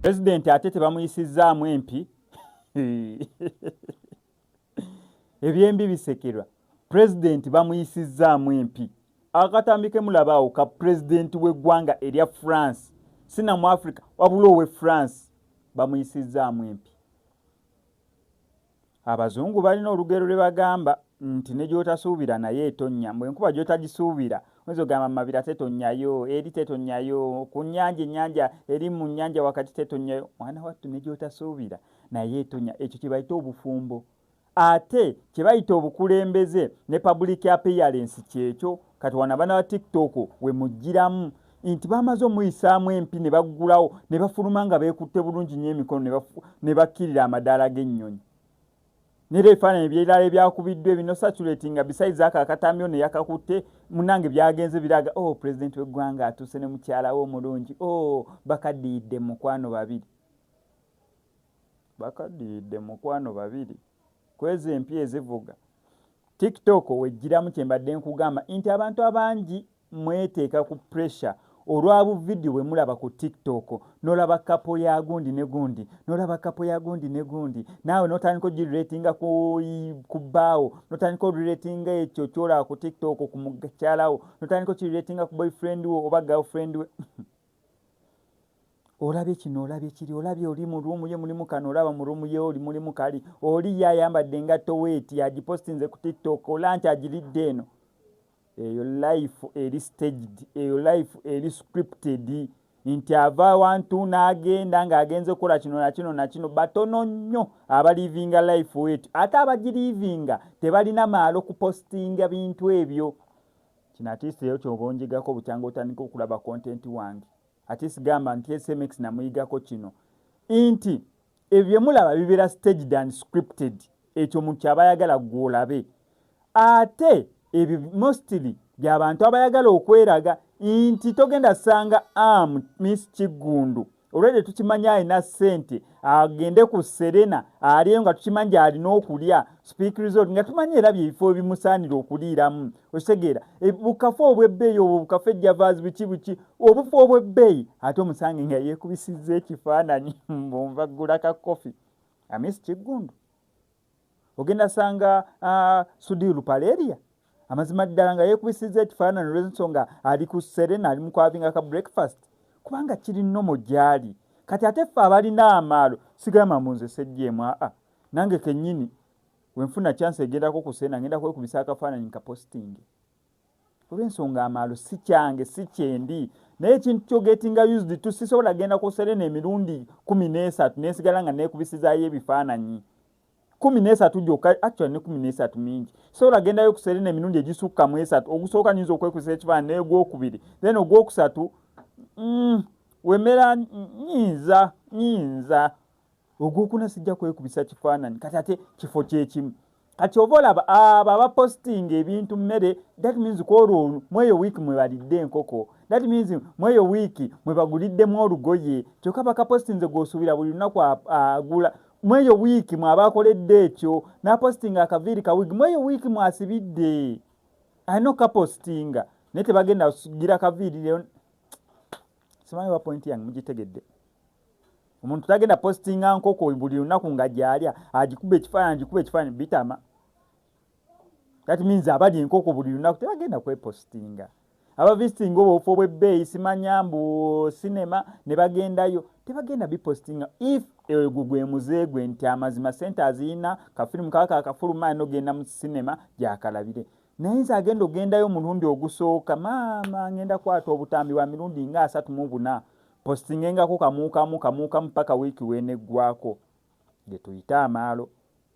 President ate tebamuyisizaamu MP ebyembi bisekerwa. President bamuyisizaamu MP akatambike mulabaawo ka president w'eggwanga erya France sina mu Africa wabula owe France bamuyisizaamu MP. Abazungu balina olugero lwe bagamba nti ne gy'otasuubira naye etonnya. Bwe nkuba gy'otagisuubira oyinza ogamba mabira tetonnyayo, eri tetonnyayo, ku nnyanja ennyanja eri mu nnyanja wakati tetonnyayo. Mwana wattu ne gy'otasuubira naye etonnya. Ekyo kye bayita obufumbo. Ate kye bayita obukulembeze ne public appearance kyekyo. Kati wana bana wa TikTok we mujjiramu nti bamaze omuyisaamu MP ne baggulawo ne bafuluma nga beekutte bulungi nnyo emikono ne bakkirira amadaala g'ennyonyi. Nere ebifaananyi by'erala ebyakubiddwa ebino saturating besides aka akatamyo ne yakakutte munange byagenze biraga president w'eggwanga atuuse ne mukyala we omulungi bakaddiidde mukwano babiri kwezi empya ezivuga. TikTok wejjiramu kye mbadde nkugamba nti abantu abangi mweteeka ku pressure olwa bu video bwe mulaba ku TikTok n'olaba kapo ya gundi ne gundi naawe n'otandika ogiratinga ku bbaawo n'otandika ogiratinga ekyo kyolaba ku TikTok ku mukyalawo n'otandika ogiratinga ku boyfriend we oba girlfriend we olabye kino olabye kiri olabye oli mu ruumu ye mulimu kano olaba mu ruumu ye oli mulimu kali oli yayambadde engatto weeti agipostinze ku TikTok ola nti agiridde eno. Eyo life eri staged, eyo life eri scripted nti ava wantu n'agenda ng'agenze kukola kino na kino batono nnyo abalivinga life wetu ate abagirivinga tebalina maalo kupostinga bintu ebyo. Kino atisi eyo kyobonjigako bukyanga otandika okulaba content wange atisi gamba nti SMX namuyigako kino nti ebyo mulaba bibeera staged and scripted. Ekyo muntu abayagala gwolabe ate ebyo mostly by'abantu abayagala okweraga nti togenda sanga Miss Kigundu olwedde tukimanya alina ssente agende ku Serena aliyo nga tukimanyi alina okulya Speak Resort nga tumanyi era byebifo ebimusaanira okuliiramu okitegeera bukafu obw'ebbeeyi obwo bukafu ejjavaazi biki obufu obw'ebbeeyi ate omusange nga yeekubisizza ekifaananyi mbonvaggula ka kofi Miss Kigundu. Ogenda sanga Sudi Lupaleria amazima ddala nga yeekubisizza ekifaananyi olw'ensonga ali ku Serena ali mu kwavinga ka breakfast kubanga kiri nnomo gy'ali. Kati ate ffe abalina amaalo sigamba munze sejjeemu nange kennyini wenfuna chance egendako ku Serena ngenda kwekubisa akafaananyi ka posting olw'ensonga amaalo si kyange si kyendi naye ekintu kyo getting used to sisobola genda ku Serena emirundi 13 neesigala nga neekubisizaayo ebifaananyi 13 gyokka actually ne 13 mingi sobola gendayo ku Serena emirundi egisukka mu 3 ogusooka nyinza okwekubisa ekifaananyi n'egwokubiri then ogwokusatu wemera nyinza ogwokuna sijja kwekubisa kifaananyi kati ate kifo kyekimu. Kati oba olaba abo abapostinga ebintu mmere that means kwolwo mweyo wiiki mwe balidde enkoko that means mweyo wiiki mwe baguliddemu olugoye kyokka bakapostinze gw'osuubira buli lunaku agula mweyo wiiki mwabakoledde ekyo n'apostinga akaviiri kawigi mweyo wiiki mwasibidde alina okapostinga naye tebagenda sugira kaviiri leero simanyi wa point yange mugitegedde. Omuntu tagenda postinga nkoko buli lunaku nga gyalya agikuba ekifaananyi bitama that means abali enkoko buli lunaku tebagenda kwepostinga. Abavisitinga obufu obw'ebbeeyi simanya mbu sinema ne bagendayo tebagenda bipostinga if gwe muzeegwe nti amazima sente aziyina kafirimu kaka akafuluma n'ogenda mu sinema gyakalabire naye nze agenda ogendayo omulundi ogusooka maama ngenda kwata obutambi bwa mirundi nga 34 postingengako kamuukamu paka wiiki weeneggwako ge tuyita amaalo.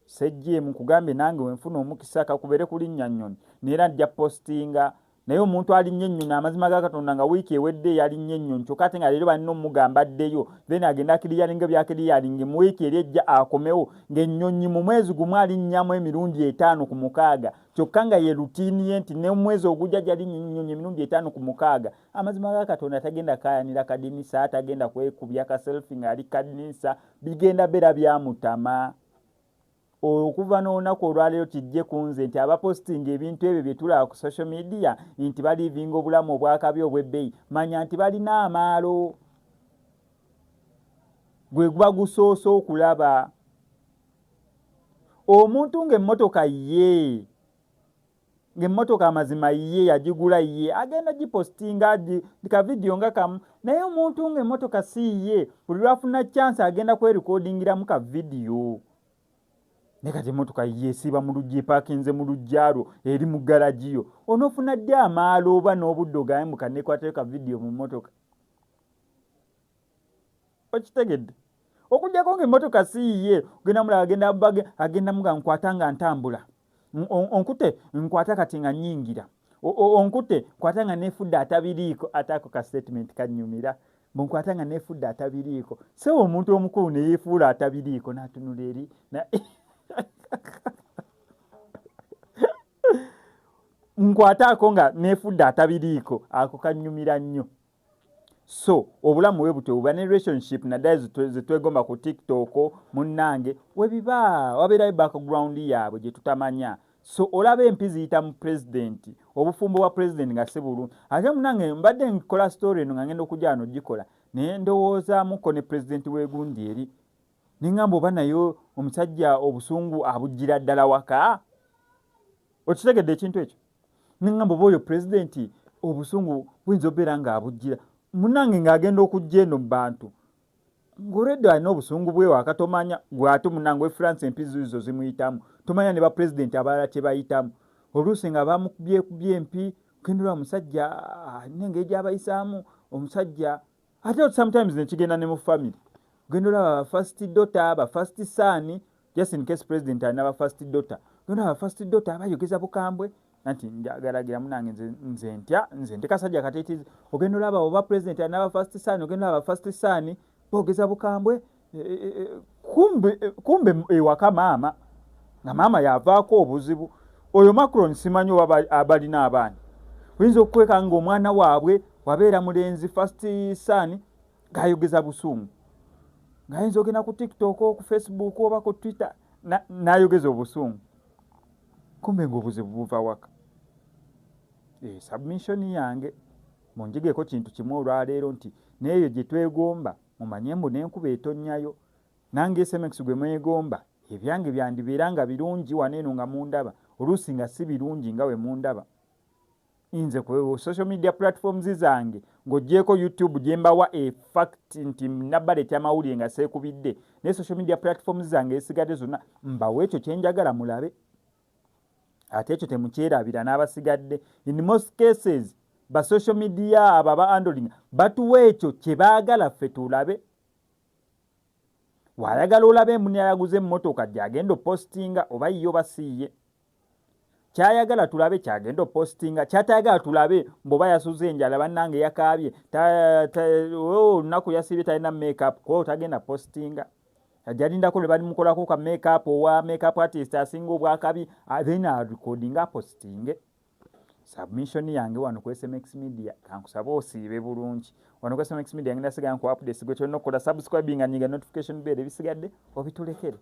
Sejjeemu kugambe nange wenfuna omukisa kakubere kulinnya nnyonyi neera nja postinga naye omuntu alinnye ennyonyi amazima ga Katonda nga wiiki ewedde yalinnye ennyonyi kyokka ate nga leero balina omugamba addeyo then agenda akiriyalinga byakiriyalinga mu wiiki eri ejja akomewo ng'ennyonyi mu mwezi gumu alinnyamu emirundi 5 ku 6 kyokka nga ye rutiini ye nti ne mwezi ogujja gyalinnye ennyonyi emirundi 5 ku 6 amazima ga Katonda tagenda kaayanira kadinisa atagenda kwekubya ka selfie ng'ali kadinisa bigenda bera byamutama. Okuva n'olunaku olwaleero kijje ku nze nti abapostinga ebintu ebyo bye tulaba ku social media nti balivinga obulamu obwakabi obw'ebbeeyi manya nti balina amaalo. gwe guba gusoosa okulaba. Omuntu ng'emmotoka ye ng'emmotoka amazima ye yagigula ye agenda gipostinga ka video nga kamu, naye omuntu ng'emmotoka si ye buli lwafuna chance agenda kwerekodingiramu ka video. Ne kati emmotoka ye esiba mu luggi epakinze mu luggyalo eri mu garagiyo, onoofuna ddi amaalo oba n'obudde ogambuka nekwatayo ka video mu mmotoka? Okitegedde? Okugyako ng'emmotoka si ye ogenda mulaba agenda muga nkwata nga ntambula, onkute nkwata kati nga nnyingira, onkute nkwata nga neefudde atabiriiko. Ate ako ka statement kannyumira, nkwata nga neefudde atabiriiko. So omuntu omukulu ne yeefuula atabiriiko n'atunula eri nkwataako nga neefudde atabiriiko, ako kannyumira nnyo. So obulamu bwe butyo buba ne relationship naddala ze twegomba ku TikTok munnange webiba wabeerayo background yaabwe gye tutamanya. So olaba empi ziyita mu president, obufumbo bwa president nga si bulungi. Ate munnange mbadde nkola story eno nga ngenda okujja wano gikola naye ndowoozaamuko ne president w'egundi eri nengamba oba nayo omusajja obusungu abujjira ddala waka. Okitegedde ekintu ekyo? Nengamba oba oyo president obusungu buyinza obeera nga abujjira munnange ng'agenda okujja eno mu bantu ng'olwedde alina obusungu bwe waka tomanya gwe ate munnange we France empi zo zimuyitamu tomanya ne ba president abalala kye bayitamu. Oluusi nga bamukubye empi okendera omusajja n'engeri gy'abayisaamu omusajja ate sometimes nekigenda ne mu family genda olaba ba first daughter ba first son, just in case president alina ba first daughter, genda olaba first daughter bayogeza bukambwe nti njagalagira munange nze ntya nze ndi kasajja kateetizi. Ogenda olaba oba president alina ba first son, ogenda olaba first son boogeza bukambwe, kumbe ewaka maama nga maama yavaako obuzibu. Oyo Macron simanyi oba abalina abaana oyinza okukweka ng'omwana waabwe wabeera mulenzi first son ng'ayogeza busungu, ng'ayinza ogenda ku TikTok ku Facebook oba ku Twitter n'ayogeza obusungu, kumbe ng'obuzibu buva waka. Submission yange munjigeko kintu kimu olwaleero nti n'eyo gye twegomba mumanye mbu n'enkuba etonnyayo. Nange SMX gwe mwegomba ebyange byandibeera nga birungi waneeno nga mundaba, oluusi nga si birungi nga we mundaba. Nze ku social media platforms zange ng'oggyeko YouTube gye mbawa fact nti nabaleetya amawulire nga seekubidde, naye social media platforms zange esigadde zonna mbawa ekyo kye njagala mulabe, ate ekyo temukyerabira n'abasigadde. In most cases ba social media abo aba handling batuwa ekyo kye baagala ffe tulabe. Wayagala olabe emuni ayaguze emmotoka gy'agenda opostinga oba yiye oba siiye, kyayagala tulabe kyagenda opostinga, kyatayagala tulabe mboba yasuze enjala bannange yakaabye olunaku yasibye talina makeup ko tagenda postinga, ajalindako lwe balimukolako ka makeup owa makeup artist asinga obwakabi then recordinga postinge. Submission yange wano ku SMX Media kankusaba osiibe bulungi wano ku SMX Media ngenda sigala nku updates gwe tulina okukola subscribing and notification bell ebisigadde obitulekere.